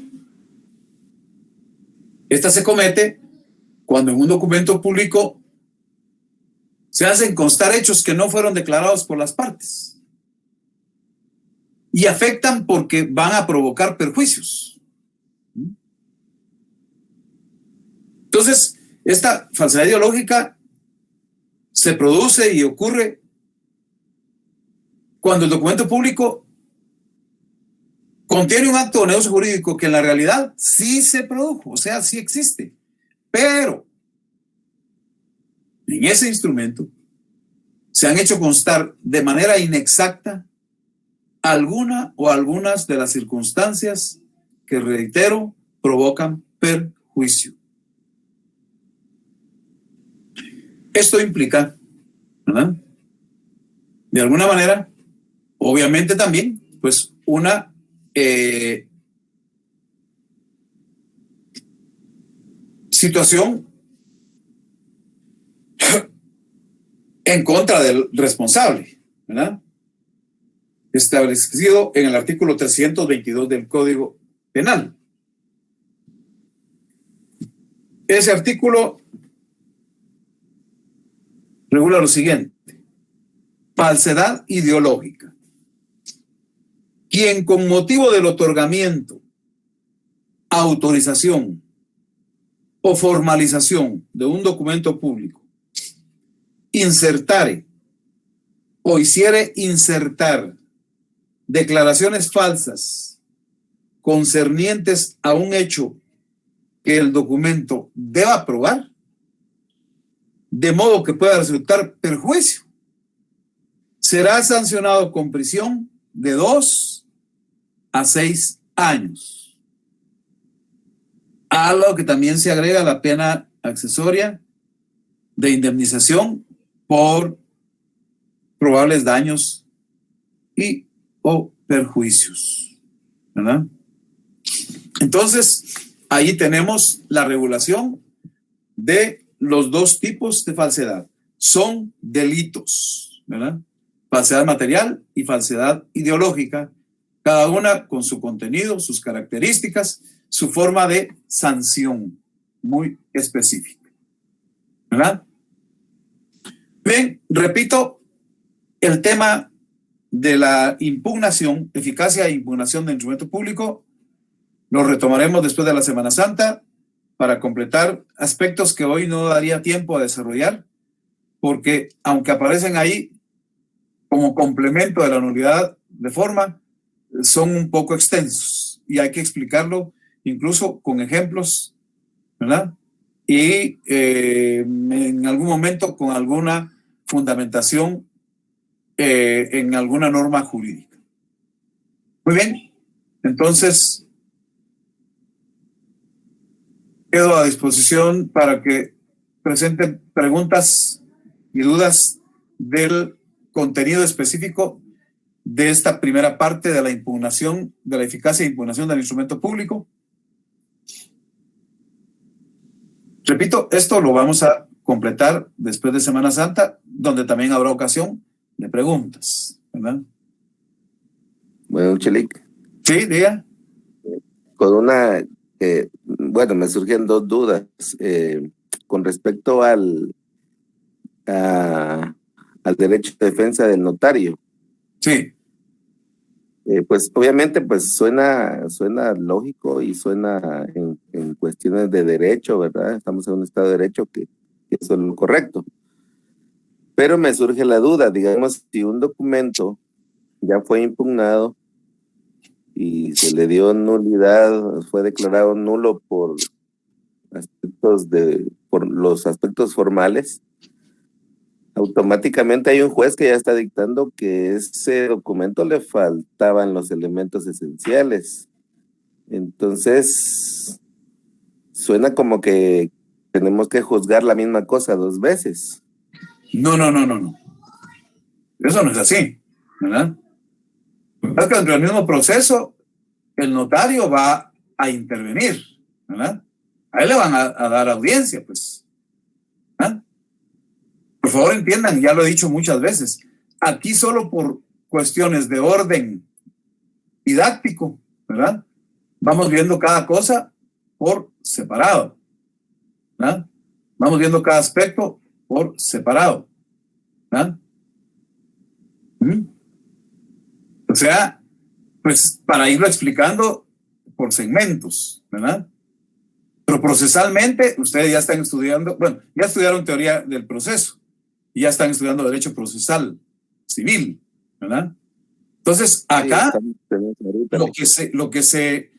Esta se comete cuando en un documento público se hacen constar hechos que no fueron declarados por las partes y afectan porque van a provocar perjuicios. Entonces, esta falsedad ideológica se produce y ocurre cuando el documento público contiene un acto de negocio jurídico que en la realidad sí se produjo, o sea, sí existe, pero en ese instrumento se han hecho constar de manera inexacta alguna o algunas de las circunstancias que, reitero, provocan perjuicio. Esto implica, ¿verdad?, de alguna manera, obviamente también, pues una situación en contra del responsable, ¿verdad?, establecido en el artículo 322 del Código Penal. Ese artículo regula lo siguiente: falsedad ideológica. Quien con motivo del otorgamiento, autorización o formalización de un documento público insertare o hiciere insertar declaraciones falsas concernientes a un hecho que el documento deba probar, de modo que pueda resultar perjuicio, será sancionado con prisión de 2 a 6 años. A lo que también se agrega la pena accesoria de indemnización por probables daños y o perjuicios, ¿verdad? Entonces, ahí tenemos la regulación de los dos tipos de falsedad. Son delitos, ¿verdad? Falsedad material y falsedad ideológica, cada una con su contenido, sus características, su forma de sanción muy específica, ¿verdad? Bien, repito, el tema de la impugnación, eficacia e impugnación del instrumento público, lo retomaremos después de la Semana Santa para completar aspectos que hoy no daría tiempo a desarrollar, porque aunque aparecen ahí como complemento de la nulidad de forma, son un poco extensos y hay que explicarlo incluso con ejemplos, ¿verdad? Y en algún momento con alguna fundamentación en alguna norma jurídica. Muy bien, entonces quedo a disposición para que presenten preguntas y dudas del contenido específico de esta primera parte de la impugnación, de la eficacia e impugnación del instrumento público. Repito, esto lo vamos a completar después de Semana Santa, donde también habrá ocasión de preguntas, ¿verdad? Bueno, Chelik, Sí, diga. con bueno, me surgen dos dudas con respecto al derecho de defensa del notario. Sí. Pues obviamente pues suena lógico y suena en cuestiones de derecho, ¿verdad? Estamos en un estado de derecho que eso es lo correcto. Pero me surge la duda, digamos, si un documento ya fue impugnado y se le dio nulidad, fue declarado nulo por los aspectos formales, automáticamente hay un juez que ya está dictando que ese documento le faltaban los elementos esenciales. Entonces, suena como que tenemos que juzgar la misma cosa dos veces. No. Eso no es así, ¿verdad? Es que dentro del mismo proceso, el notario va a intervenir, ¿verdad? A él le van a dar audiencia, pues. ¿verdad? Por favor, entiendan, ya lo he dicho muchas veces, aquí solo por cuestiones de orden didáctico, ¿verdad? Vamos viendo cada cosa por separado, ¿verdad? Vamos viendo cada aspecto por separado, ¿verdad? O sea, pues para irlo explicando por segmentos, ¿verdad? Pero procesalmente, ustedes ya están estudiando, bueno, ya estudiaron teoría del proceso y ya están estudiando derecho procesal civil, ¿verdad? Entonces, acá lo que se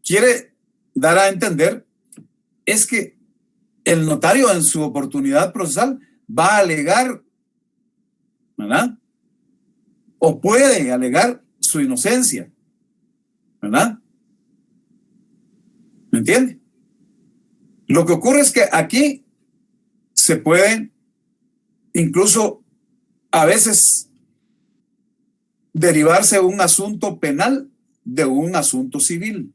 quiere dar a entender es que el notario en su oportunidad procesal va a alegar, ¿verdad? O puede alegar su inocencia, ¿verdad? ¿Me entiende? Lo que ocurre es que aquí se puede incluso a veces derivarse un asunto penal de un asunto civil.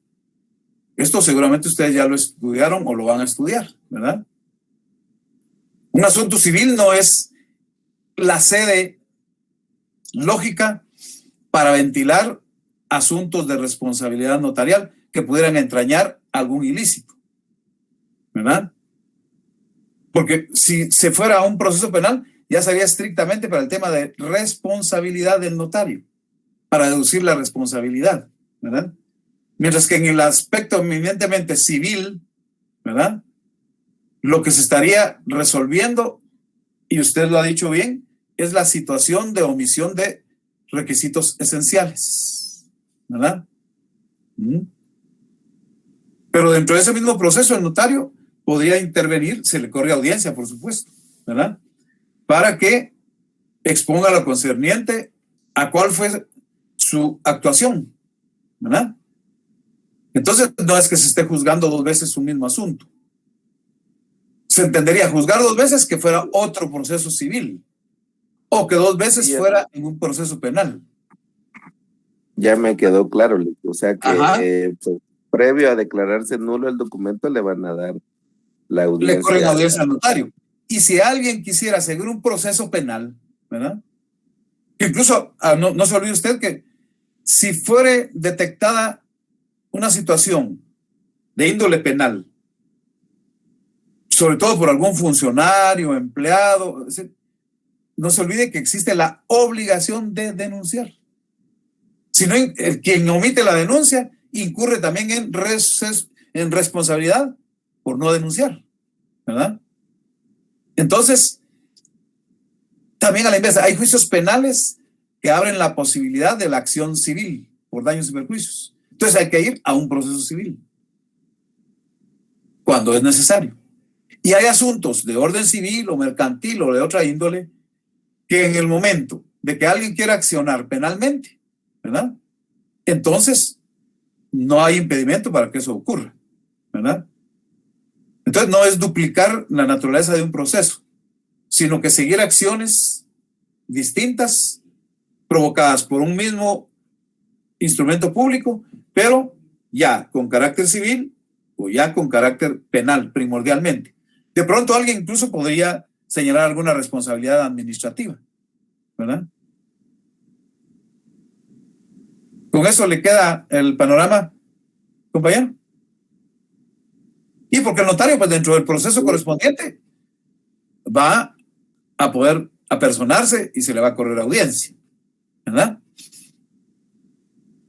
Esto seguramente ustedes ya lo estudiaron o lo van a estudiar, ¿verdad? Un asunto civil no es la sede lógica para ventilar asuntos de responsabilidad notarial que pudieran entrañar algún ilícito, ¿verdad? Porque si se fuera a un proceso penal, ya sería estrictamente para el tema de responsabilidad del notario, para deducir la responsabilidad, ¿verdad? Mientras que en el aspecto eminentemente civil, ¿verdad? Lo que se estaría resolviendo, y usted lo ha dicho bien, es la situación de omisión de requisitos esenciales, ¿verdad? Pero dentro de ese mismo proceso, el notario podría intervenir, se le corre audiencia, por supuesto, ¿verdad? Para que exponga lo concerniente a cuál fue su actuación, ¿verdad? Entonces, no es que se esté juzgando dos veces un mismo asunto. Se entendería juzgar dos veces que fuera otro proceso civil o que dos veces fuera en un proceso penal. Ya me quedó claro, o sea que pues, previo a declararse nulo el documento le van a dar la audiencia. Le corren audiencia al notario. Y si alguien quisiera seguir un proceso penal, ¿verdad? Incluso, no se olvide usted que si fuere detectada una situación de índole penal, sobre todo por algún funcionario, empleado, no se olvide que existe la obligación de denunciar. Si no, quien omite la denuncia incurre también en responsabilidad por no denunciar, ¿verdad? Entonces, también a la inversa, hay juicios penales que abren la posibilidad de la acción civil por daños y perjuicios. Entonces hay que ir a un proceso civil cuando es necesario. Y hay asuntos de orden civil o mercantil o de otra índole que en el momento de que alguien quiera accionar penalmente, ¿verdad? Entonces no hay impedimento para que eso ocurra, ¿verdad? Entonces no es duplicar la naturaleza de un proceso, sino que seguir acciones distintas provocadas por un mismo instrumento público, pero ya con carácter civil o ya con carácter penal primordialmente. De pronto alguien incluso podría señalar alguna responsabilidad administrativa, ¿verdad? ¿Con eso le queda el panorama, compañero? Y porque el notario, pues dentro del proceso correspondiente, va a poder apersonarse y se le va a correr audiencia, ¿verdad?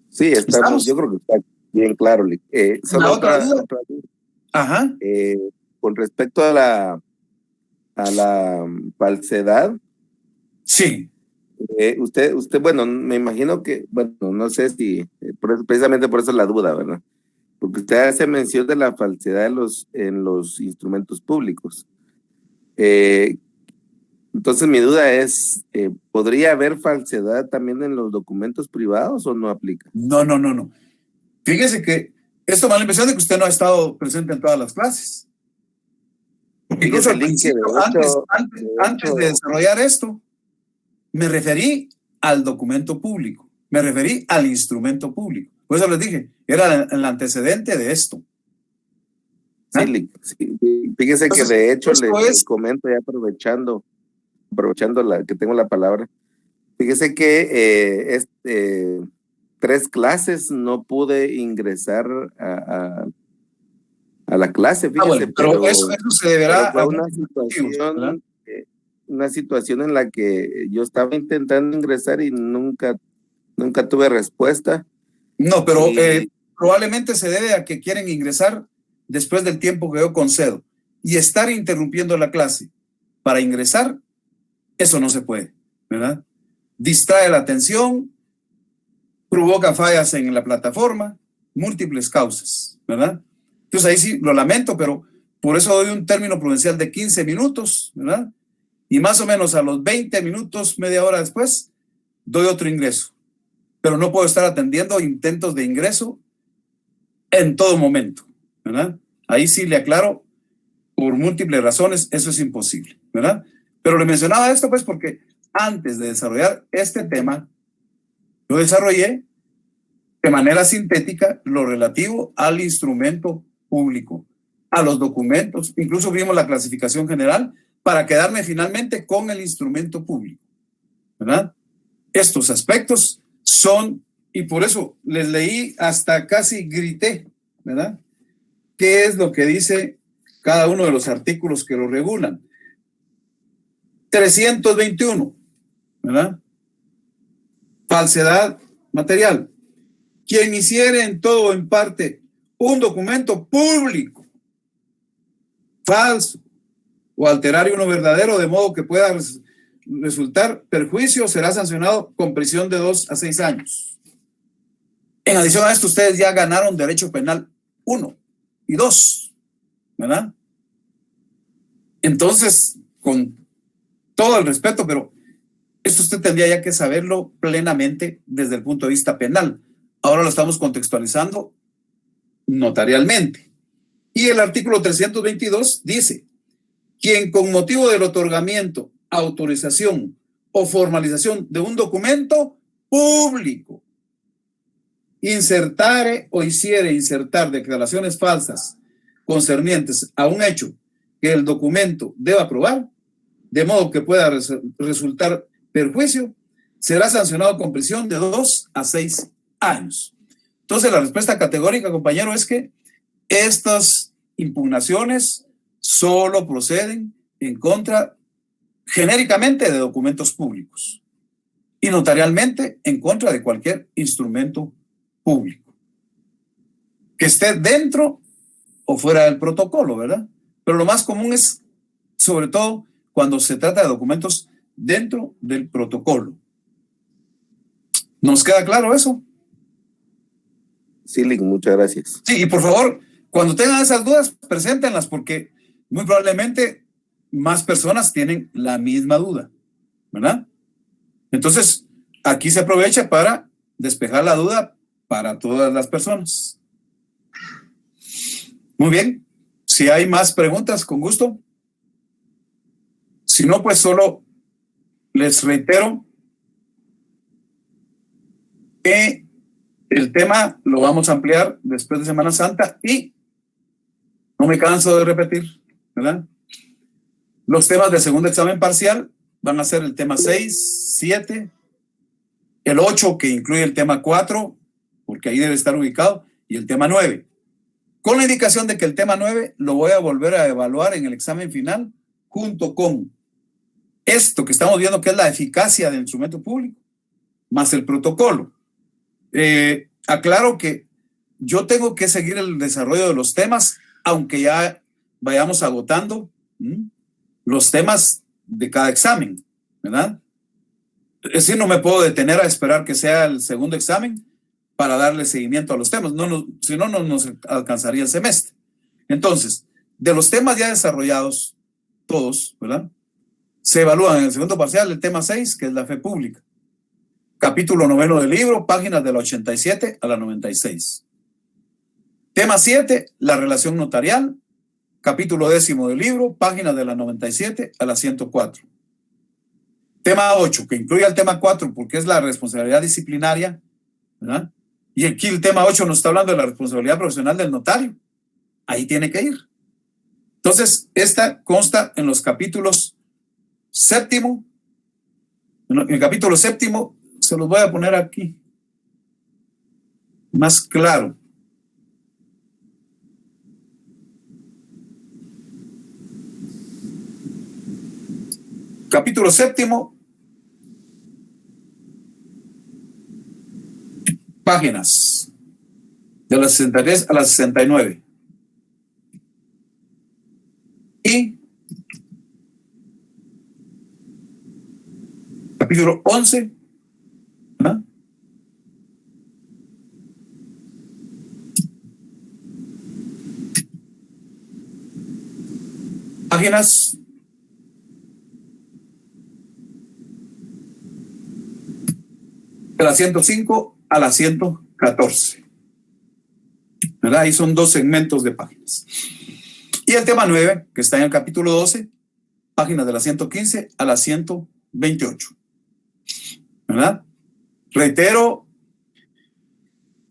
Sí, yo creo que está bien claro. Solo otra duda. Ajá. Con respecto a la falsedad. Sí. Usted, bueno, me imagino que, bueno, no sé si, precisamente por eso la duda, ¿verdad? Porque usted hace mención de la falsedad en los instrumentos públicos. Entonces mi duda es, ¿podría haber falsedad también en los documentos privados o no aplica? No. Fíjese que esto me da la impresión de que usted no ha estado presente en todas las clases. Incluso al principio, antes de desarrollar esto, me referí al documento público, me referí al instrumento público. Por eso les dije, era el antecedente de esto. Sí, fíjese que de hecho les comento ya aprovechando que tengo la palabra. Fíjese que 3 clases no pude ingresar a la clase. Fíjese, bueno, pero eso se deberá a una situación en la que yo estaba intentando ingresar y nunca tuve respuesta. No, pero probablemente se debe a que quieren ingresar después del tiempo que yo concedo y estar interrumpiendo la clase para ingresar, eso no se puede, ¿verdad? Distrae la atención, provoca fallas en la plataforma, múltiples causas, ¿verdad? Entonces ahí sí lo lamento, pero por eso doy un término prudencial de 15 minutos, ¿verdad? Y más o menos a los 20 minutos, media hora después, doy otro ingreso. Pero no puedo estar atendiendo intentos de ingreso en todo momento, ¿verdad? Ahí sí le aclaro, por múltiples razones, eso es imposible, ¿verdad? Pero le mencionaba esto pues porque antes de desarrollar este tema, lo desarrollé de manera sintética lo relativo al instrumento público, a los documentos, incluso vimos la clasificación general para quedarme finalmente con el instrumento público, ¿verdad? Estos aspectos son, y por eso les leí hasta casi grité, ¿verdad? ¿Qué es lo que dice cada uno de los artículos que lo regulan? 321, ¿verdad? Falsedad material. Quien hiciere en todo o en parte un documento público falso o alterar uno verdadero de modo que pueda resultar perjuicio será sancionado con prisión de 2 a 6 años. En adición a esto, ustedes ya ganaron derecho penal 1 y 2, ¿verdad? Entonces, con todo el respeto, pero esto usted tendría ya que saberlo plenamente desde el punto de vista penal. Ahora lo estamos contextualizando notarialmente. Y el artículo 322 dice: quien con motivo del otorgamiento, autorización o formalización de un documento público insertare o hiciere insertar declaraciones falsas concernientes a un hecho que el documento deba probar, de modo que pueda resultar perjuicio, será sancionado con prisión de 2 a 6 años. Entonces, la respuesta categórica, compañero, es que estas impugnaciones solo proceden en contra genéricamente de documentos públicos y notarialmente en contra de cualquier instrumento público que esté dentro o fuera del protocolo, ¿verdad? Pero lo más común es, sobre todo, cuando se trata de documentos dentro del protocolo. ¿Nos queda claro eso? Sí, muchas gracias. Sí, y por favor, cuando tengan esas dudas, preséntenlas, porque muy probablemente más personas tienen la misma duda, ¿verdad? Entonces, aquí se aprovecha para despejar la duda para todas las personas. Muy bien. Si hay más preguntas, con gusto. Si no, pues solo les reitero que el tema lo vamos a ampliar después de Semana Santa y no me canso de repetir, ¿verdad? Los temas del segundo examen parcial van a ser el tema 6, 7, el 8, que incluye el tema 4, porque ahí debe estar ubicado, y el tema 9. Con la indicación de que el tema 9 lo voy a volver a evaluar en el examen final junto con esto que estamos viendo, que es la eficacia del instrumento público, más el protocolo. Aclaro que yo tengo que seguir el desarrollo de los temas, aunque ya vayamos agotando los temas de cada examen, ¿verdad? Es decir, no me puedo detener a esperar que sea el segundo examen para darle seguimiento a los temas. Si no, no nos alcanzaría el semestre. Entonces, de los temas ya desarrollados, todos, ¿verdad? Se evalúan en el segundo parcial el tema 6, que es la fe pública. Capítulo 9 del libro, páginas de la 87 a la 96. Tema 7, la relación notarial. Capítulo 10 del libro, páginas de la 97 a la 104. Tema 8, que incluye el tema 4, porque es la responsabilidad disciplinaria, ¿verdad? Y aquí el tema 8 nos está hablando de la responsabilidad profesional del notario. Ahí tiene que ir. Entonces, esta consta en los capítulos 7. En el capítulo 7, se los voy a poner aquí, más claro. Capítulo 7, páginas de las 63 a las 69. Y capítulo 11, ¿verdad? Páginas de la 105 a la 114. ¿Verdad? Ahí son 2 segmentos de páginas. Y el tema 9, que está en el capítulo 12, páginas de la 115 a la 128. ¿Verdad? Reitero,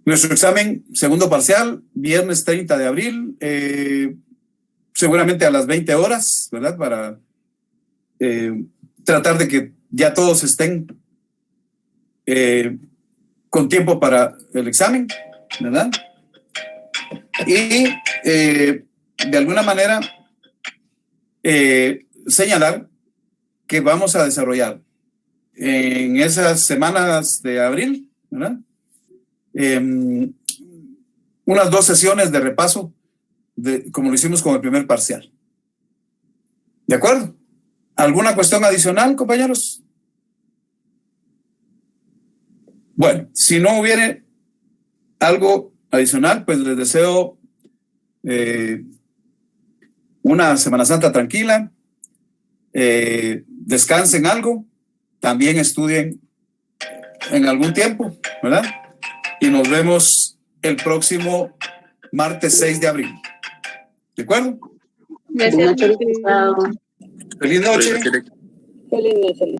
nuestro examen segundo parcial, viernes 30 de abril, seguramente a las 20 horas, ¿verdad? Para tratar de que ya todos estén con tiempo para el examen, ¿verdad? Y de alguna manera señalar que vamos a desarrollar en esas semanas de abril, ¿verdad? Unas 2 sesiones de repaso, como lo hicimos con el primer parcial. ¿De acuerdo? ¿Alguna cuestión adicional, compañeros? Bueno, si no hubiere algo adicional, pues les deseo una Semana Santa tranquila, descansen algo, también estudien en algún tiempo, ¿verdad? Y nos vemos el próximo martes 6 de abril. ¿De acuerdo? Gracias. Feliz noche. Feliz noche.